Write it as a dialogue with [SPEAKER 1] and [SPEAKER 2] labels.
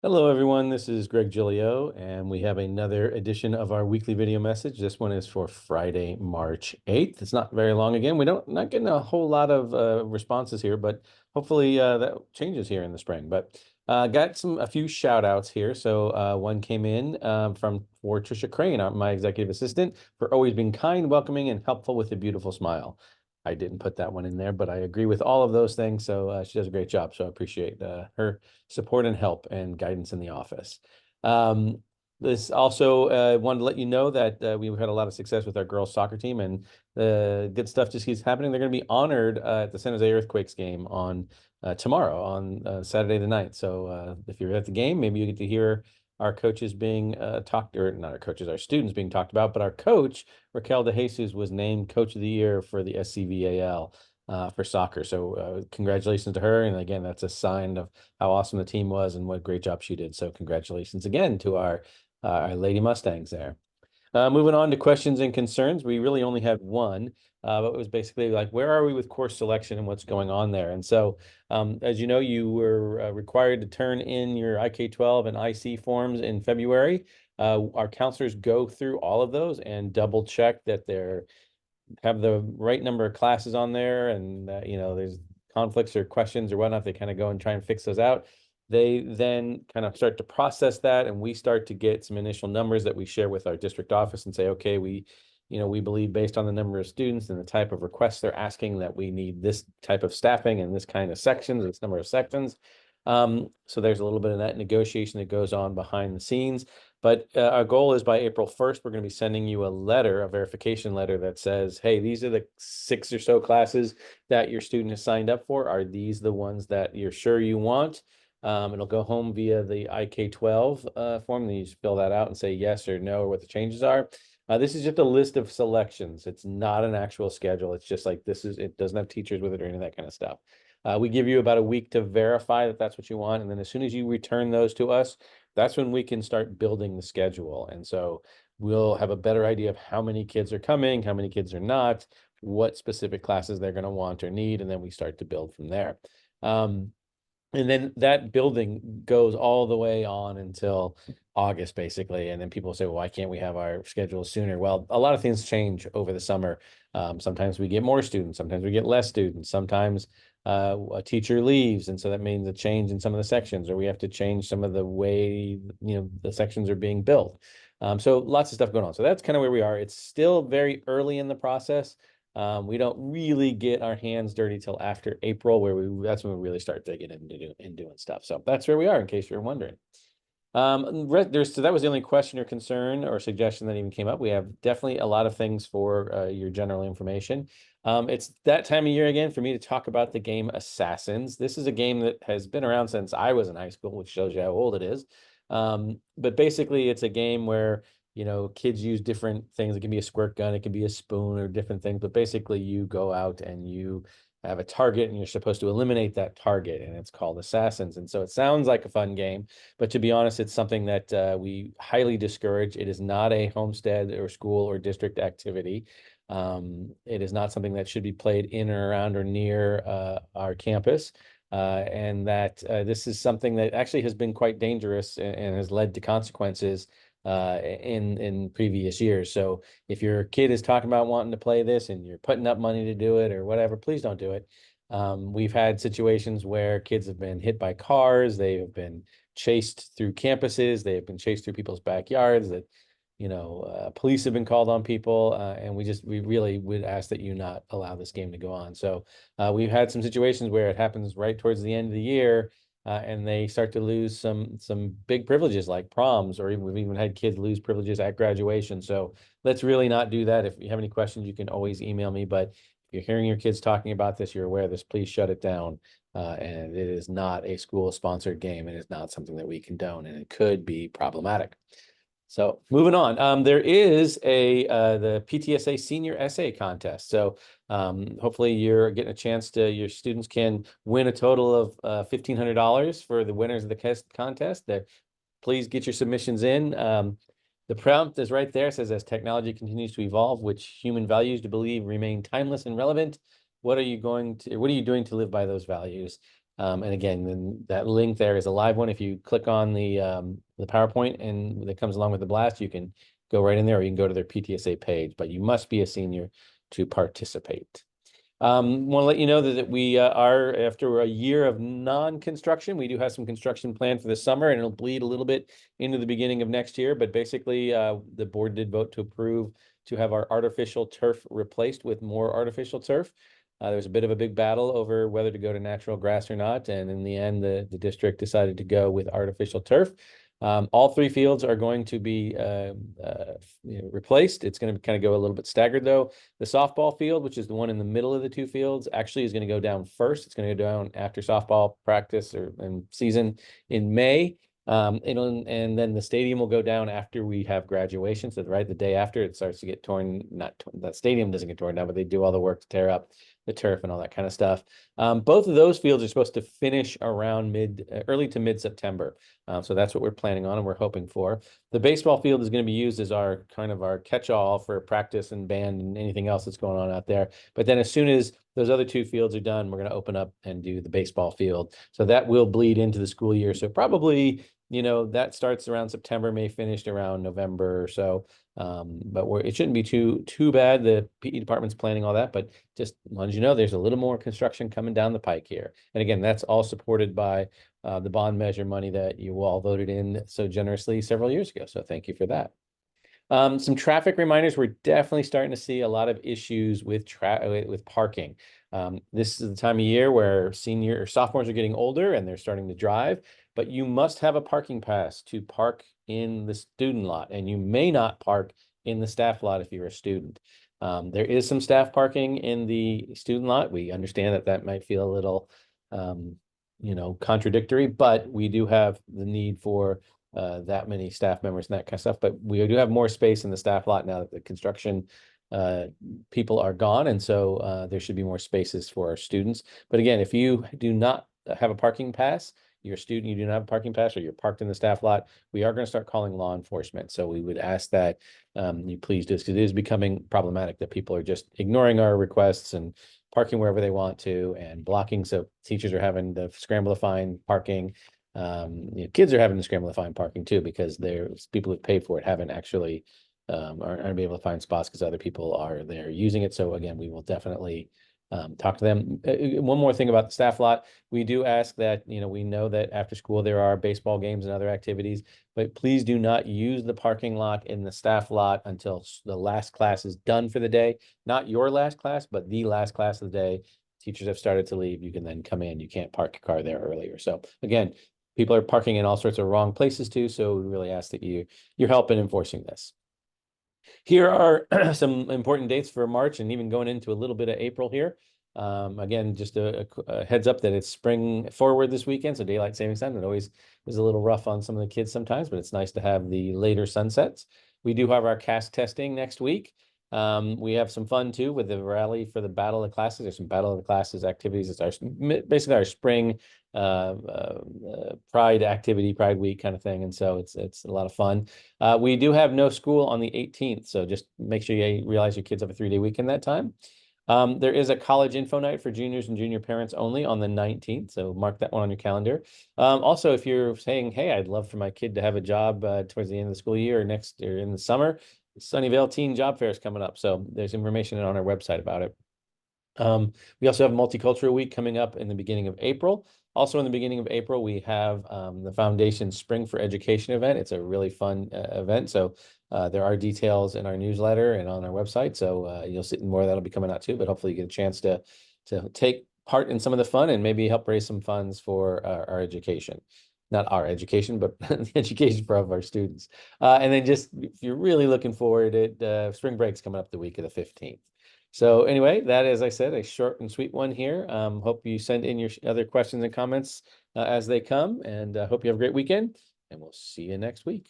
[SPEAKER 1] Hello, everyone. This is Greg Giglio, and we have another edition of our weekly video message. This one is for Friday, March 8th. It's not very long again. Not getting a whole lot of responses here, but hopefully that changes here in the spring. But got a few shout outs here. So one came in for Trisha Crane, my executive assistant, for always being kind, welcoming, and helpful with a beautiful smile. I didn't put that one in there, but I agree with all of those things. So she does a great job. So I appreciate her support and help and guidance in the office. This also wanted to let you know that we've had a lot of success with our girls soccer team, and the good stuff just keeps happening. They're going to be honored at the San Jose Earthquakes game on tomorrow on Saturday the 9th. So if you're at the game, maybe you get to hear our coaches being talked, or not our coaches, our students being talked about, but our coach, Raquel De Jesus, was named Coach of the Year for the SCVAL for soccer. So congratulations to her. And again, that's a sign of how awesome the team was and what a great job she did. So congratulations again to our Lady Mustangs there. Moving on to questions and concerns, we really only had one, but it was basically like, where are we with course selection and what's going on there? And so, as you know, you were required to turn in your IK-12 and IC forms in February. Our counselors go through all of those and double check that they're have the right number of classes on there, and there's conflicts or questions or whatnot. They kind of go and try and fix those out. They then kind of start to process that, and we start to get some initial numbers that we share with our district office and say, okay, we believe based on the number of students and the type of requests they're asking that we need this type of staffing and this kind of sections, this number of sections. So there's a little bit of that negotiation that goes on behind the scenes. But our goal is by April 1st, we're going to be sending you a letter, a verification letter that says, hey, these are the 6 or so classes that your student has signed up for. Are these the ones that you're sure you want? It'll go home via the IK-12 form. Then you just fill that out and say yes or no or what the changes are. This is just a list of selections. It's not an actual schedule. It's just like it doesn't have teachers with it or any of that kind of stuff. We give you about a week to verify that that's what you want. And then as soon as you return those to us, that's when we can start building the schedule. And so we'll have a better idea of how many kids are coming, how many kids are not, what specific classes they're going to want or need. And then we start to build from there. And then that building goes all the way on until August, basically. And then people say, well, why can't we have our schedule sooner? Well, a lot of things change over the summer. Sometimes we get more students, sometimes we get less students, sometimes a teacher leaves. And so that means a change in some of the sections, or we have to change some of the way, the sections are being built. So lots of stuff going on. So that's kind of where we are. It's still very early in the process. We don't really get our hands dirty till after April, that's when we really start digging into doing stuff. So that's where we are, in case you're wondering. So that was the only question or concern or suggestion that even came up. We have definitely a lot of things for your general information. It's that time of year again for me to talk about the game Assassins. This is a game that has been around since I was in high school, which shows you how old it is. But basically, it's a game where kids use different things. It can be a squirt gun, it can be a spoon, or different things. But basically, you go out and you have a target, and you're supposed to eliminate that target, and it's called Assassins. And so it sounds like a fun game, but to be honest, it's something that we highly discourage. It is not a homestead or school or district activity. It is not something that should be played in or around or near our campus. And that this is something that actually has been quite dangerous and has led to consequences in previous years. So if your kid is talking about wanting to play this and you're putting up money to do it or whatever, please don't do it. We've had situations where kids have been hit by cars, they have been chased through campuses, they have been chased through people's backyards, that police have been called on people, and we really would ask that you not allow this game to go on. So we've had some situations where it happens right towards the end of the year, and they start to lose some big privileges like proms, or we've even had kids lose privileges at graduation. So let's really not do that. If you have any questions, you can always email me. But if you're hearing your kids talking about this, you're aware of this, please shut it down. And it is not a school-sponsored game. It is not something that we condone, and it could be problematic. So moving on, there is the PTSA Senior Essay Contest. So hopefully you're getting a chance your students can win a total of $1,500 for the winners of the contest. Please get your submissions in. The prompt is right there. It says, as technology continues to evolve, which human values do you believe remain timeless and relevant? What are you doing to live by those values? And again, then that link there is a live one. If you click on the PowerPoint and that comes along with the blast, you can go right in there, or you can go to their PTSA page, but you must be a senior to participate. Want to let you know that we are, after a year of non-construction, we do have some construction planned for the summer, and it'll bleed a little bit into the beginning of next year. But basically, the board did vote to approve to have our artificial turf replaced with more artificial turf. There was a bit of a big battle over whether to go to natural grass or not, and in the end, the district decided to go with artificial turf. All three fields are going to be replaced. It's going to kind of go a little bit staggered, though. The softball field, which is the one in the middle of the two fields, actually is going to go down first. It's going to go down after softball practice and season in May. And then the stadium will go down after we have graduation. So right the day after, it starts to get torn. Not that stadium doesn't get torn down, but they do all the work to tear up the turf and all that kind of stuff. Both of those fields are supposed to finish around early to mid-September. So that's what we're planning on and we're hoping for. The baseball field is going to be used as our kind of our catch-all for practice and band and anything else that's going on out there. But then as soon as those other two fields are done, we're going to open up and do the baseball field. So that will bleed into the school year. So probably, that starts around September, may finish around November or so. But it shouldn't be too bad. The PE department's planning all that, but just wanted you to know there's a little more construction coming down the pike here. And again, that's all supported by the bond measure money that you all voted in so generously several years ago. So thank you for that. Some traffic reminders. We're definitely starting to see a lot of issues with parking. This is the time of year where senior or sophomores are getting older and they're starting to drive, but you must have a parking pass to park in the student lot, and you may not park in the staff lot if you're a student. There is some staff parking in the student lot. We understand that might feel a little, contradictory, but we do have the need for that many staff members and that kind of stuff. But we do have more space in the staff lot now that the construction people are gone. And so there should be more spaces for our students. But again, if you do not have a parking pass, you're a student, you do not have a parking pass, or you're parked in the staff lot, we are going to start calling law enforcement. So we would ask that you please do this, because it is becoming problematic that people are just ignoring our requests and parking wherever they want to and blocking. So teachers are having to scramble to find parking. Kids are having to scramble to find parking too, because there's people who pay for it haven't actually aren't able to find spots because other people are there using it. So again, we will definitely talk to them. One more thing about the staff lot. We do ask that, we know that after school there are baseball games and other activities, but please do not use the parking lot in the staff lot until the last class is done for the day. Not your last class, but the last class of the day. Teachers have started to leave. You can then come in. You can't park your car there earlier. So again, people are parking in all sorts of wrong places too. So we really ask that your help in enforcing this. Here are some important dates for March and even going into a little bit of April here. Again, just a heads up that it's spring forward this weekend, so daylight savings time. It always is a little rough on some of the kids sometimes, but it's nice to have the later sunsets. We do have our CAS testing next week. We have some fun too with the rally for the Battle of the Classes. There's some Battle of the Classes activities. It's basically our spring Pride activity, Pride Week kind of thing. And so it's a lot of fun. We do have no school on the 18th. So just make sure you realize your kids have a 3-day weekend that time. There is a college info night for juniors and junior parents only on the 19th. So mark that one on your calendar. Also, if you're saying, hey, I'd love for my kid to have a job towards the end of the school year or in the summer, Sunnyvale Teen Job Fair is coming up. So there's information on our website about it. We also have Multicultural Week coming up in the beginning of April. Also in the beginning of April, we have the Foundation Spring for Education event. It's a really fun event. So there are details in our newsletter and on our website. So you'll see more that'll be coming out too, but hopefully you get a chance to take part in some of the fun and maybe help raise some funds for our education. Not our education, but the education for our students. And then just, if you're really looking forward to it, spring break's coming up the week of the 15th. So anyway, that is, I said, a short and sweet one here. Hope you send in your other questions and comments as they come, and hope you have a great weekend, and we'll see you next week.